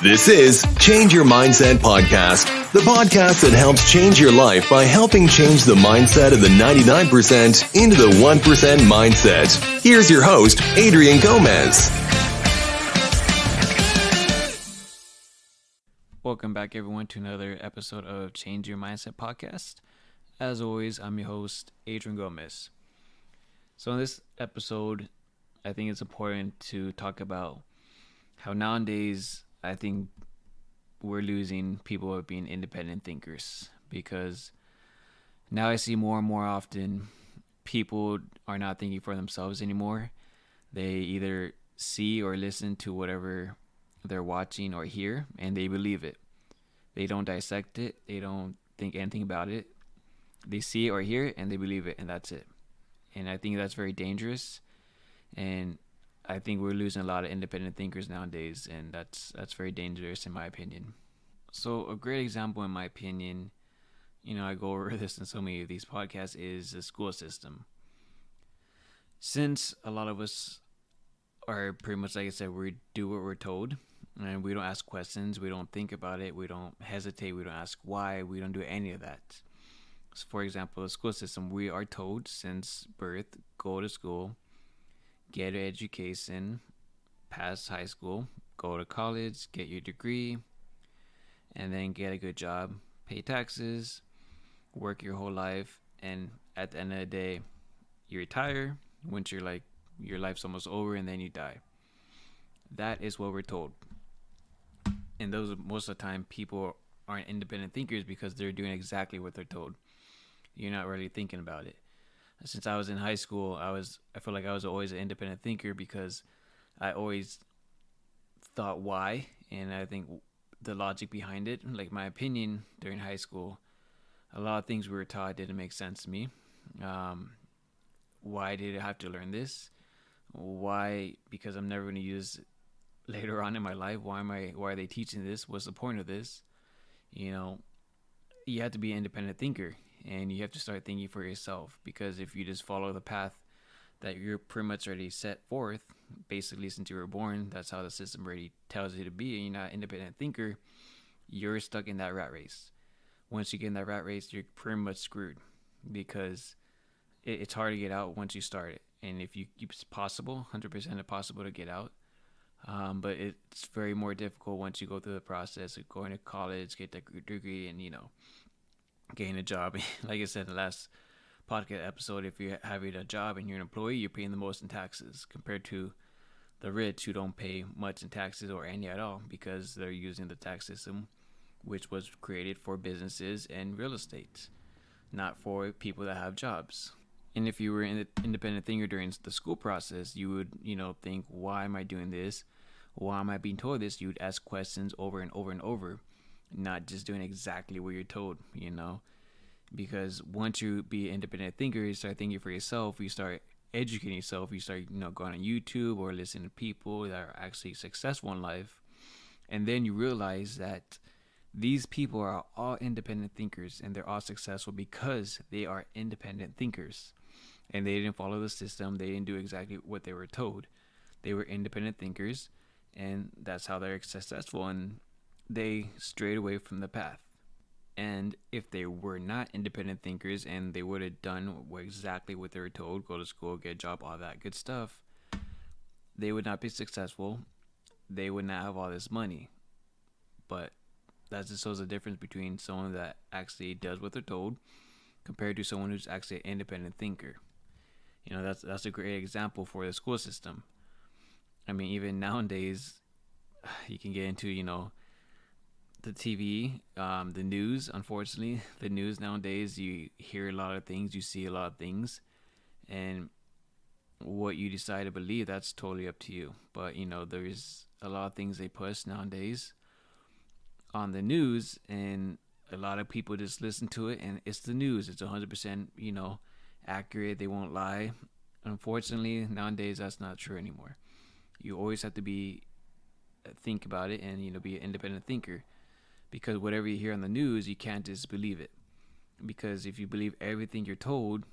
This is Change Your Mindset Podcast, the podcast that helps change your life by helping change the mindset of the 99% into the 1% mindset. Here's your host, Adrian Gomez. Welcome back, everyone, to another episode of Change Your Mindset Podcast. As always, I'm your host, Adrian Gomez. So in this episode, I think it's important to talk about how nowadays I think we're losing people of being independent thinkers, because now I see more and more often people are not thinking for themselves anymore. They either see or listen to whatever they're watching or hear, and they believe it. They don't dissect it. They don't think anything about it. They see it or hear it, and they believe it, and that's it. And I think that's very dangerous. And I think we're losing a lot of independent thinkers nowadays, and that's very dangerous in my opinion. So a great example, in my opinion, I go over this in so many of these podcasts, is the school system. Since a lot of us are pretty much, like I said, we do what we're told, and we don't ask questions, we don't think about it, we don't hesitate, we don't ask why, we don't do any of that. So for example, the school system, we are told since birth, go to school, get an education, pass high school, go to college, get your degree, and then get a good job, pay taxes, work your whole life, and at the end of the day, you retire once your life's almost over, and then you die. That is what we're told. And those, most of the time, people aren't independent thinkers because they're doing exactly what they're told. You're not really thinking about it. Since I was in high school, I feel like I was always an independent thinker because I always thought why, and I think the logic behind it, like my opinion during high school, a lot of things we were taught didn't make sense to me. Why did I have to learn this? Why? Because I'm never going to use it later on in my life. Why are they teaching this? What's the point of this? You have to be an independent thinker, and you have to start thinking for yourself, because if you just follow the path that you're pretty much already set forth, basically since you were born, that's how the system already tells you to be, and you're not an independent thinker, you're stuck in that rat race. Once you get in that rat race, you're pretty much screwed, because it's hard to get out once you start it. And if it's possible, 100% impossible to get out. But it's very more difficult once you go through the process of going to college, get that degree, and getting a job. Like I said in the last podcast episode, if you're having a job and you're an employee, you're paying the most in taxes compared to the rich, who don't pay much in taxes or any at all, because they're using the tax system, which was created for businesses and real estate, not for people that have jobs. And if you were an independent thinker during the school process, you would think, why am I doing this? Why am I being told this? You would ask questions over and over and over, not just doing exactly what you're told, because once you be an independent thinker, you start thinking for yourself, you start educating yourself, you start going on YouTube or listening to people that are actually successful in life, and then you realize that these people are all independent thinkers, and they're all successful because they are independent thinkers, and they didn't follow the system, they didn't do exactly what they were told. They were independent thinkers, and that's how they're successful, and they strayed away from the path. And if they were not independent thinkers and they would have done exactly what they were told, go to school, get a job, all that good stuff, they would not be successful. They would not have all this money. But that just shows the difference between someone that actually does what they're told compared to someone who's actually an independent thinker. That's a great example for the school system. I mean, even nowadays, you can get into, the TV, the news. Unfortunately, the news nowadays, you hear a lot of things, you see a lot of things, and what you decide to believe, that's totally up to you. But there's a lot of things they push nowadays on the news, and a lot of people just listen to it, and it's the news. It's 100% accurate. They won't lie. Unfortunately, nowadays that's not true anymore. You always have to think about it and be an independent thinker. Because whatever you hear on the news, you can't just believe it. Because if you believe everything you're told,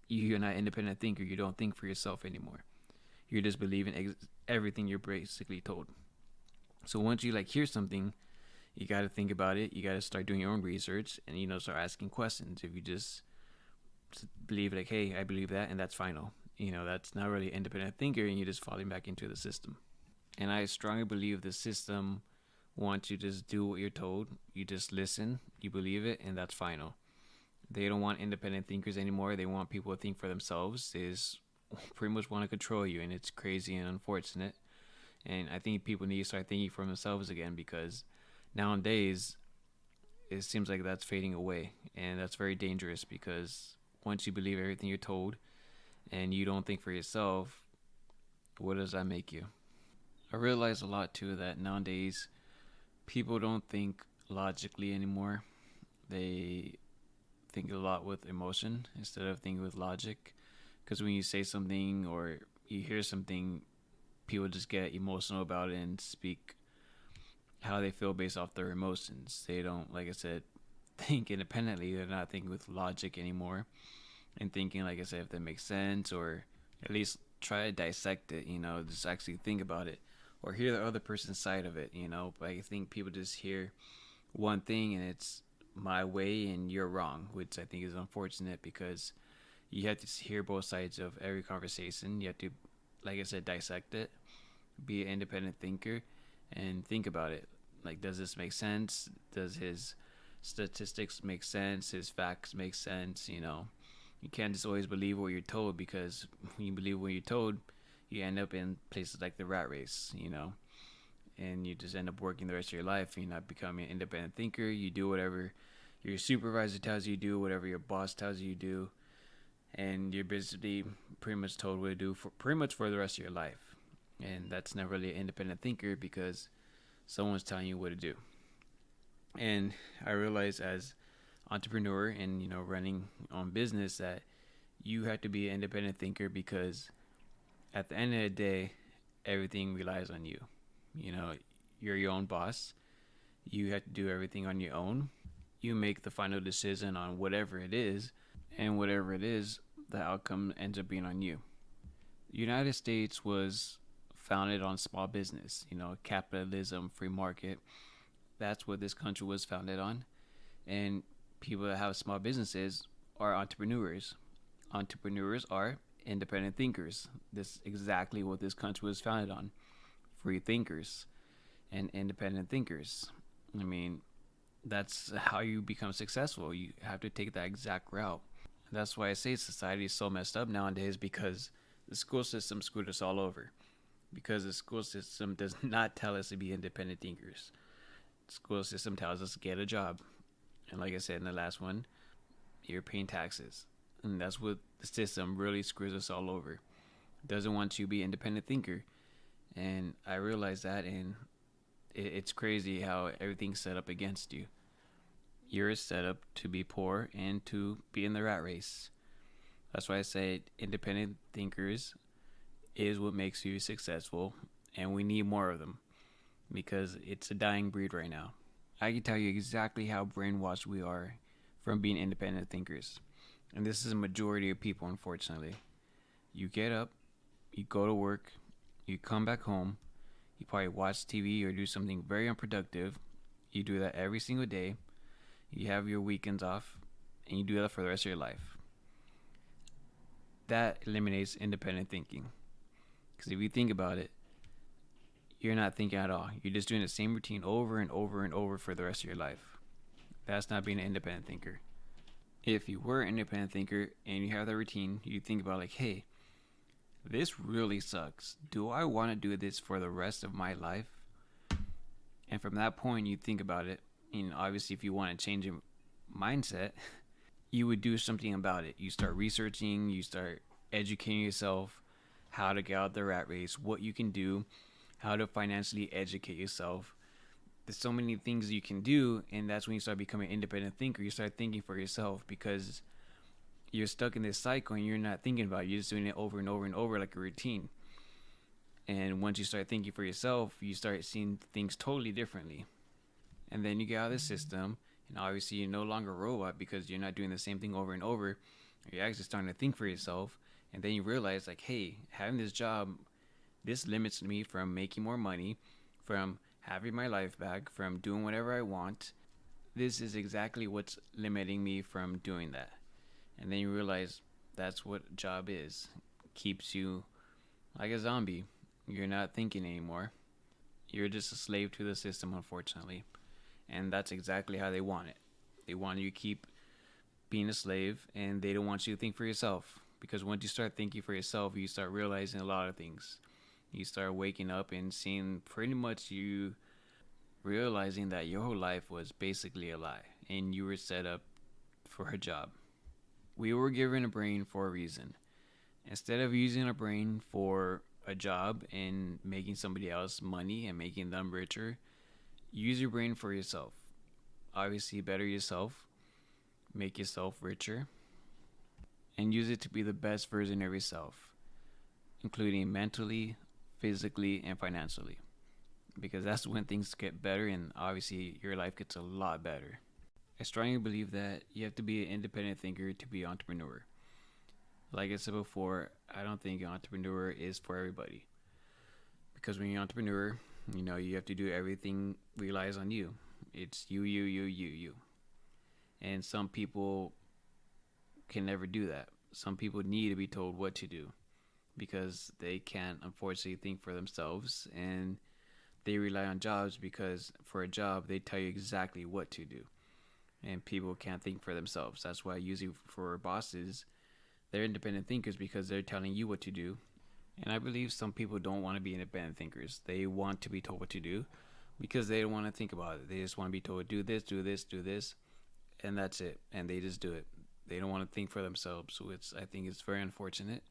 you're not an independent thinker. You don't think for yourself anymore. You're just believing everything you're basically told. So once you like hear something, you got to think about it. You got to start doing your own research and, start asking questions. If you just believe like, hey, I believe that, and that's final. That's not really independent thinker, and you're just falling back into the system. And I strongly believe the system wants you to just do what you're told. You just listen, you believe it, and that's final. They don't want independent thinkers anymore. They want people to think for themselves. They just pretty much want to control you, and it's crazy and unfortunate. And I think people need to start thinking for themselves again, because nowadays it seems like that's fading away, and that's very dangerous, because once you believe everything you're told and you don't think for yourself, what does that make you? I realize a lot too that nowadays people don't think logically anymore. They think a lot with emotion instead of thinking with logic. Because when you say something or you hear something, people just get emotional about it and speak how they feel based off their emotions. They don't, like I said, think independently. They're not thinking with logic anymore and thinking, like I said, if that makes sense, or at least try to dissect it, just actually think about it or hear the other person's side of it, But I think people just hear one thing and it's my way and you're wrong, which I think is unfortunate, because you have to hear both sides of every conversation. You have to, like I said, dissect it, be an independent thinker, and think about it. Like, does this make sense? Does his statistics make sense? His facts make sense? You can't just always believe what you're told, because when you believe what you're told, you end up in places like the rat race, and you just end up working the rest of your life. You're not becoming an independent thinker. You do whatever your supervisor tells you to do, whatever your boss tells you to do, and you're basically pretty much told what to do for pretty much for the rest of your life. And that's not really an independent thinker, because someone's telling you what to do. And I realize as entrepreneur and running on business that you have to be an independent thinker, because at the end of the day, everything relies on you. You're your own boss. You have to do everything on your own. You make the final decision on whatever it is, and whatever it is, the outcome ends up being on you. The United States was founded on small business, capitalism, free market. That's what this country was founded on. And people that have small businesses are entrepreneurs. Entrepreneurs are independent thinkers. This is exactly what this country was founded on. Free thinkers and independent thinkers. I mean, that's how you become successful. You have to take that exact route. That's why I say society is so messed up nowadays, because the school system screwed us all over. Because the school system does not tell us to be independent thinkers. The school system tells us to get a job. And like I said in the last one, you're paying taxes. And that's what the system really screws us all over. It doesn't want you to be an independent thinker. And I realize that, and it's crazy how everything's set up against you. You're set up to be poor and to be in the rat race. That's why I say independent thinkers is what makes you successful, and we need more of them, because it's a dying breed right now. I can tell you exactly how brainwashed we are from being independent thinkers. And this is a majority of people, unfortunately. You get up, you go to work, you come back home, you probably watch TV or do something very unproductive. You do that every single day. You have your weekends off, and you do that for the rest of your life. That eliminates independent thinking. Because if you think about it, you're not thinking at all. You're just doing the same routine over and over and over for the rest of your life. That's not being an independent thinker. If you were an independent thinker and you have that routine, you think about like, hey, this really sucks. Do I want to do this for the rest of my life? And from that point, you think about it. And obviously, if you want to change your mindset, you would do something about it. You start researching, you start educating yourself, how to get out of the rat race, what you can do, how to financially educate yourself. There's so many things you can do, and that's when you start becoming an independent thinker. You start thinking for yourself, because you're stuck in this cycle and you're not thinking about it. You're just doing it over and over and over like a routine. And once you start thinking for yourself, you start seeing things totally differently. And then you get out of the system, and obviously you're no longer a robot, because you're not doing the same thing over and over. You're actually starting to think for yourself, and then you realize like, hey, having this job, this limits me from making more money, from having my life back, from doing whatever I want. This is exactly what's limiting me from doing that. And then you realize that's what job is. Keeps you like a zombie. You're not thinking anymore. You're just a slave to the system, unfortunately. And that's exactly how they want it. They want you to keep being a slave, and they don't want you to think for yourself. Because once you start thinking for yourself, you start realizing a lot of things. You start waking up and seeing pretty much you realizing that your whole life was basically a lie and you were set up for a job. We were given a brain for a reason. Instead of using a brain for a job and making somebody else money and making them richer, use your brain for yourself. Obviously, better yourself, make yourself richer, and use it to be the best version of yourself, including mentally, physically, and financially. Because that's when things get better and obviously your life gets a lot better. I strongly believe that you have to be an independent thinker to be an entrepreneur. Like I said before, I don't think an entrepreneur is for everybody. Because when you're an entrepreneur, you have to do everything relies on you. It's you. And some people can never do that. Some people need to be told what to do because they can't unfortunately think for themselves, and they rely on jobs because for a job they tell you exactly what to do, and people can't think for themselves. That's why usually for bosses, they're independent thinkers because they're telling you what to do. And I believe some people don't want to be independent thinkers. They want to be told what to do because they don't want to think about it. They just want to be told, do this, do this, do this, and that's it. And they just do it. They don't want to think for themselves. So I think it's very unfortunate.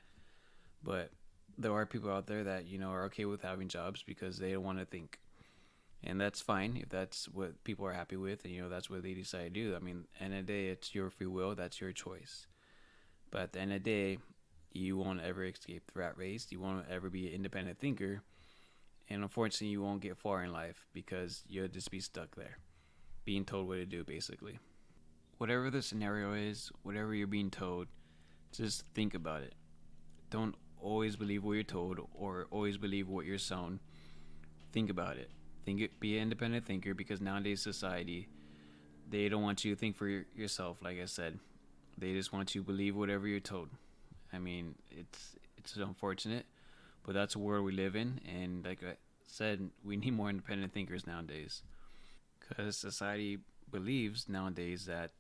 But there are people out there that, are okay with having jobs because they don't want to think. And that's fine if that's what people are happy with and, that's what they decide to do. I mean, at the end of the day, it's your free will. That's your choice. But at the end of the day, you won't ever escape the rat race. You won't ever be an independent thinker. And unfortunately, you won't get far in life because you'll just be stuck there, being told what to do, basically. Whatever the scenario is, whatever you're being told, just think about it. Don't always believe what you're told or always believe what you're shown. Think about it. Be an independent thinker because nowadays society, they don't want you to think for yourself, like I said. They just want you to believe whatever you're told. I mean, it's unfortunate, but that's a world we live in, and like I said, we need more independent thinkers nowadays. Because society believes nowadays that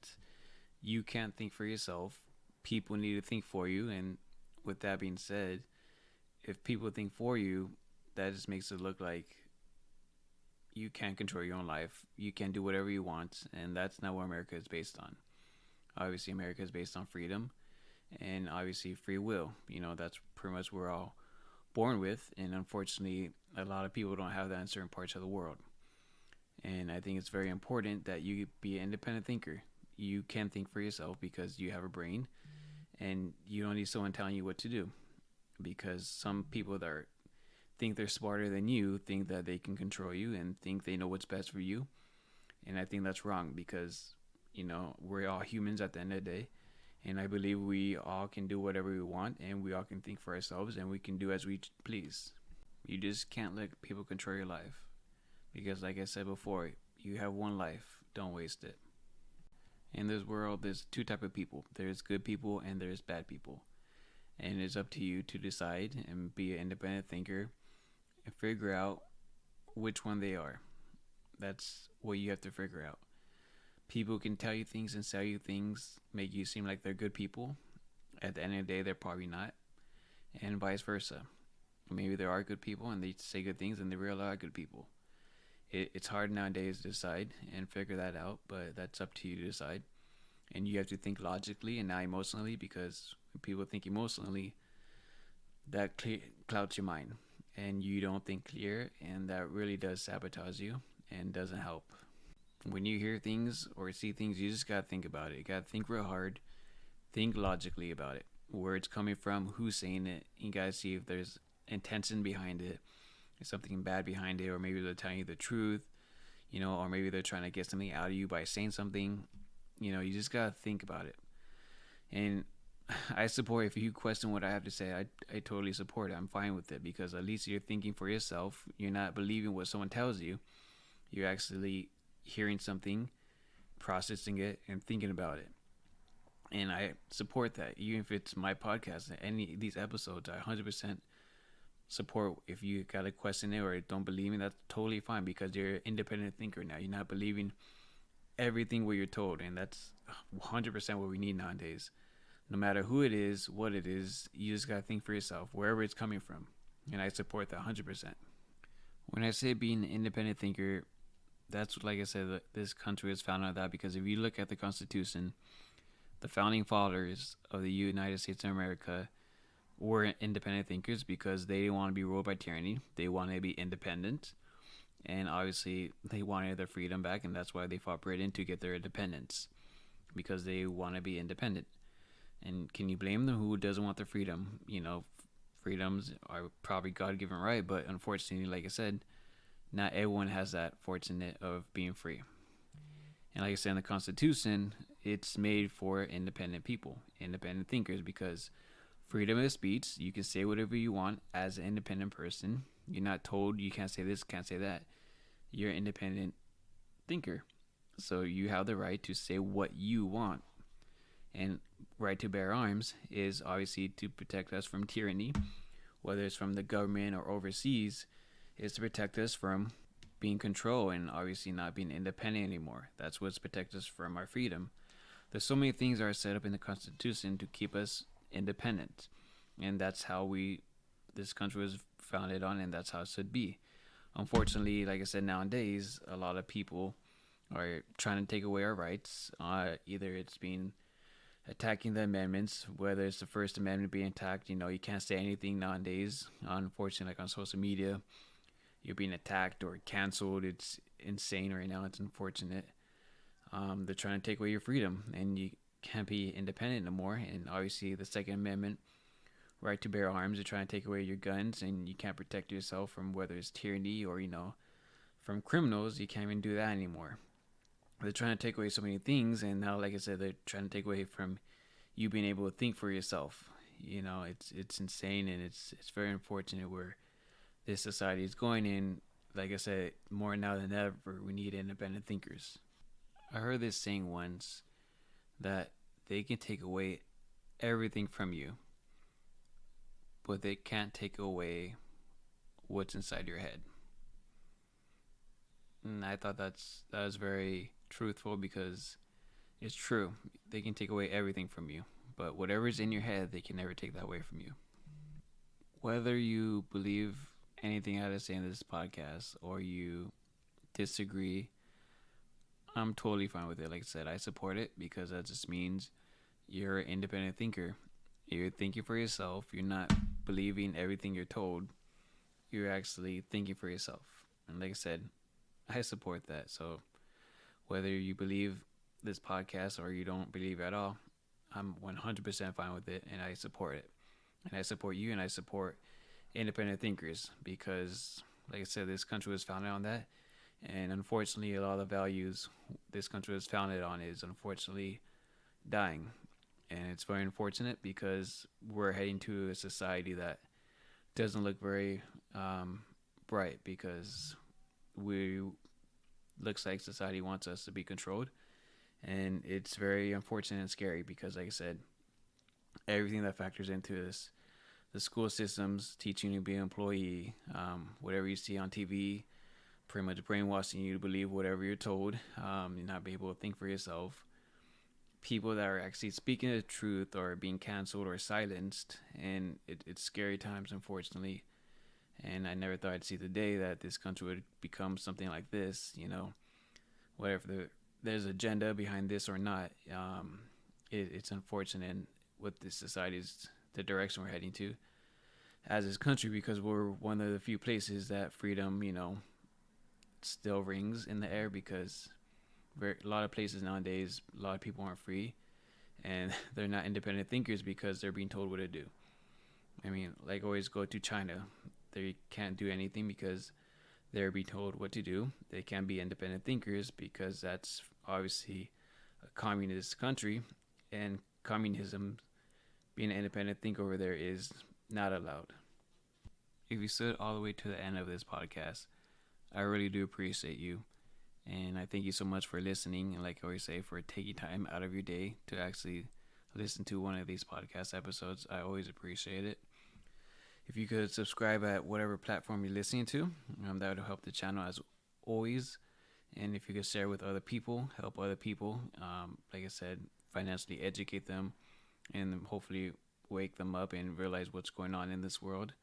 you can't think for yourself. People need to think for you, and with that being said, if people think for you, that just makes it look like you can't control your own life. You can do whatever you want, and that's not what America is based on. Obviously, America is based on freedom and obviously free will. That's pretty much what we're all born with, and unfortunately, a lot of people don't have that in certain parts of the world. And I think it's very important that you be an independent thinker. You can think for yourself because you have a brain, and you don't need someone telling you what to do. Because some people that think they're smarter than you think that they can control you and think they know what's best for you. And I think that's wrong because, we're all humans at the end of the day. And I believe we all can do whatever we want and we all can think for ourselves and we can do as we please. You just can't let people control your life. Because, like I said before, you have one life. Don't waste it. In this world, there's two types of people. There's good people and there's bad people. And it's up to you to decide and be an independent thinker and figure out which one they are. That's what you have to figure out. People can tell you things and sell you things, make you seem like they're good people. At the end of the day, they're probably not. And vice versa. Maybe there are good people and they say good things and they really are good people. It's hard nowadays to decide and figure that out, but that's up to you to decide. And you have to think logically and not emotionally, because when people think emotionally, that clouds your mind and you don't think clear, and that really does sabotage you and doesn't help. When you hear things or see things, you just gotta think about it. You gotta think real hard, think logically about it, where it's coming from, who's saying it. You gotta see if there's intention behind it, there's something bad behind it, or maybe they're telling you the truth, or maybe they're trying to get something out of you by saying something. You just gotta think about it. And I support, if you question what I have to say, I totally support it. I'm fine with it because at least you're thinking for yourself. You're not believing what someone tells you. You're actually hearing something, processing it, and thinking about it. And I support that. Even if it's my podcast, any of these episodes, I 100% support. If you got a question or don't believe me, that's totally fine, because you're an independent thinker now. You're not believing everything what you're told, and that's 100% what we need nowadays. No matter who it is, what it is, you just gotta think for yourself, wherever it's coming from. And I support that 100%. When I say being an independent thinker, that's like I said, this country is founded on that, because if you look at the Constitution, the founding fathers of the United States of America were independent thinkers because they didn't want to be ruled by tyranny. They wanted to be independent. And obviously, they wanted their freedom back, and that's why they fought Britain to get their independence, because they want to be independent. And can you blame them? Who doesn't want their freedom? Freedoms are probably God-given right, but unfortunately, like I said, not everyone has that fortunate of being free. And like I said, in the Constitution, it's made for independent people, independent thinkers, because freedom of speech, you can say whatever you want as an independent person. You're not told you can't say this, can't say that. You're an independent thinker. So you have the right to say what you want. And right to bear arms is obviously to protect us from tyranny, whether it's from the government or overseas, is to protect us from being controlled and obviously not being independent anymore. That's what's protect us from our freedom. There's so many things that are set up in the Constitution to keep us independent. And that's how this country was founded on, and that's how it should be. Unfortunately, like I said, nowadays, a lot of people are trying to take away our rights. Either it's being attacking the amendments, whether it's the First Amendment being attacked. You can't say anything nowadays. Unfortunately, like on social media, you're being attacked or canceled. It's insane right now. It's unfortunate. They're trying to take away your freedom, and you can't be independent no more. And obviously, the Second Amendment, right to bear arms, they're trying to take away your guns, and you can't protect yourself from whether it's tyranny or from criminals. You can't even do that anymore. They're trying to take away so many things, and now, like I said, they're trying to take away from you being able to think for yourself. It's insane, and it's very unfortunate where this society is going in. Like I said, more now than ever, we need independent thinkers. I heard this saying once that they can take away everything from you, but they can't take away what's inside your head. And I thought that was very truthful, because it's true. They can take away everything from you, but whatever's in your head, they can never take that away from you. Whether you believe anything I had to say in this podcast or you disagree, I'm totally fine with it. Like I said, I support it, because that just means you're an independent thinker. You're thinking for yourself. You're not believing everything you're told. You're actually thinking for yourself. And like I said, I support that. So whether you believe this podcast or you don't believe at all, I'm 100% fine with it, and I support it. And I support you, and I support independent thinkers, because, like I said, this country was founded on that. And unfortunately, a lot of the values this country was founded on is unfortunately dying. And it's very unfortunate, because we're heading to a society that doesn't look very bright, because looks like society wants us to be controlled. And it's very unfortunate and scary, because, like I said, everything that factors into this, the school systems teaching you to be an employee, whatever you see on TV, pretty much brainwashing you to believe whatever you're told, you're not be able to think for yourself. People that are actually speaking the truth are being canceled or silenced, and it's scary times, unfortunately. And I never thought I'd see the day that this country would become something like this. Whatever there's agenda behind this or not, it's unfortunate what this society is, the direction we're heading to as this country, because we're one of the few places that freedom, still rings in the air, because a lot of places nowadays, a lot of people aren't free, and they're not independent thinkers because they're being told what to do. I mean, like always go to China. They can't do anything because they're being told what to do. They can't be independent thinkers because that's obviously a communist country, and communism, being an independent thinker over there, is not allowed. If you stood all the way to the end of this podcast, I really do appreciate you. And I thank you so much for listening. And like I always say, for taking time out of your day to actually listen to one of these podcast episodes. I always appreciate it. If you could subscribe at whatever platform you're listening to, that would help the channel as always. And if you could share with other people, help other people, like I said, financially educate them and hopefully wake them up and realize what's going on in this world.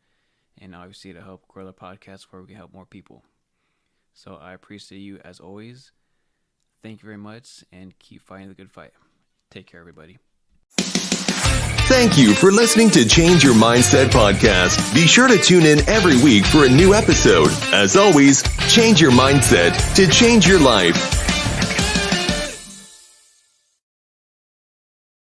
And obviously to help grow the podcast where we can help more people. So I appreciate you as always. Thank you very much and keep fighting the good fight. Take care, everybody. Thank you for listening to Change Your Mindset podcast. Be sure to tune in every week for a new episode. As always, change your mindset to change your life.